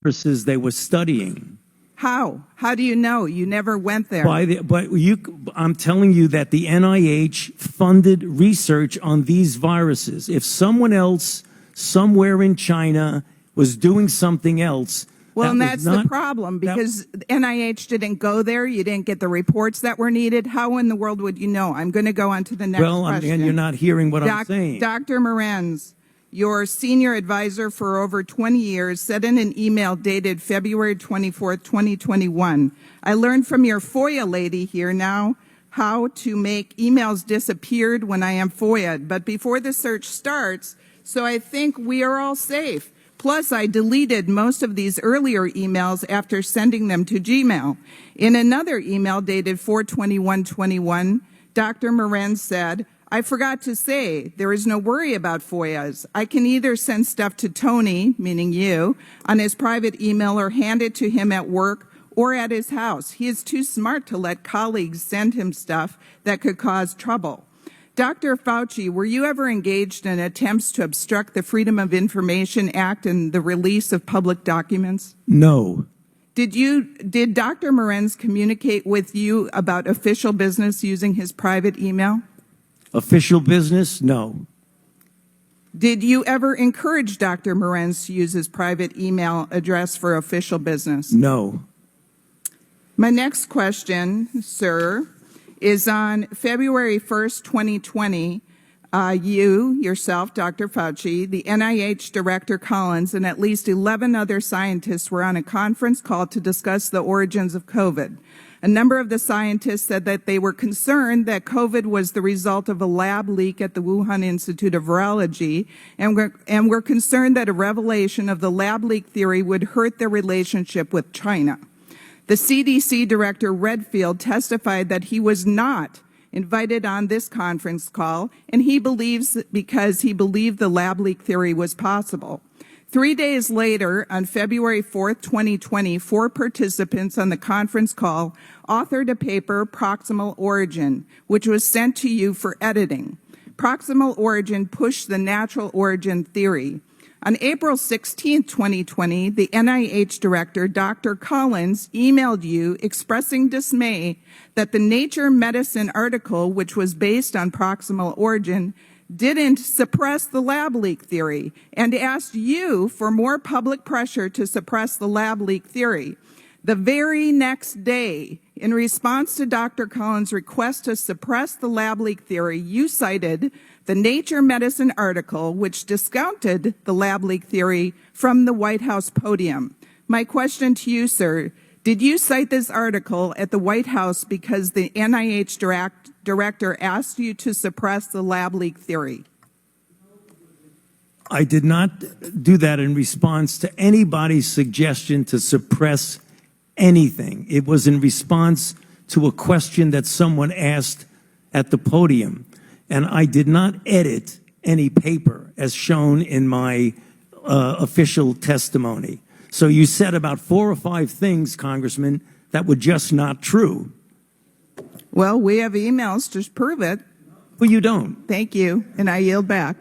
viruses they were studying. How? How do you know? You never went there. I'm telling you that the NIH funded research on these viruses. If someone else somewhere in China was doing something else, well, and that's the problem, because NIH didn't go there. You didn't get the reports that were needed. How in the world would you know? I'm going to go on to the next question. Well, you're not hearing what I'm saying. Dr. Morenz, your senior advisor for over 20 years, said in an email dated February 24th, 2021, I learned from your FOIA lady here now how to make emails disappeared when I am FOIA'd, but before the search starts, so I think we are all safe. Plus, I deleted most of these earlier emails after sending them to Gmail. In another email dated 4/21/21, Dr. Morenz said, I forgot to say, there is no worry about FOIAs. I can either send stuff to Tony, meaning you, on his private email or hand it to him at work or at his house. He is too smart to let colleagues send him stuff that could cause trouble. Dr. Fauci, were you ever engaged in attempts to obstruct the Freedom of Information Act and the release of public documents? No. Did Dr. Morenz communicate with you about official business using his private email? Official business? No. Did you ever encourage Dr. Morenz to use his private email address for official business? No. My next question, sir, is on February 1st, 2020, you, yourself, Dr. Fauci, the NIH Director Collins, and at least 11 other scientists were on a conference call to discuss the origins of COVID. A number of the scientists said that they were concerned that COVID was the result of a lab leak at the Wuhan Institute of Virology, and were concerned that a revelation of the lab leak theory would hurt their relationship with China. The CDC Director Redfield testified that he was not invited on this conference call, and he believes because he believed the lab leak theory was possible. 3 days later, on February 4th, 2020, 4 participants on the conference call authored a paper, Proximal Origin, which was sent to you for editing. Proximal Origin pushed the natural origin theory. On April 16, 2020, the NIH director, Dr. Collins, emailed you expressing dismay that the Nature Medicine article, which was based on proximal origin, didn't suppress the lab leak theory, and asked you for more public pressure to suppress the lab leak theory. The very next day, in response to Dr. Collins' request to suppress the lab leak theory, you cited the Nature Medicine article, which discounted the lab leak theory from the White House podium. My question to you, sir, did you cite this article at the White House because the NIH director asked you to suppress the lab leak theory? I did not do that in response to anybody's suggestion to suppress anything. It was in response to a question that someone asked at the podium. And I did not edit any paper as shown in my official testimony. So you said about 4 or 5 things, Congressman, that were just not true. Well, we have emails to prove it. Well, you don't. Thank you, and I yield back.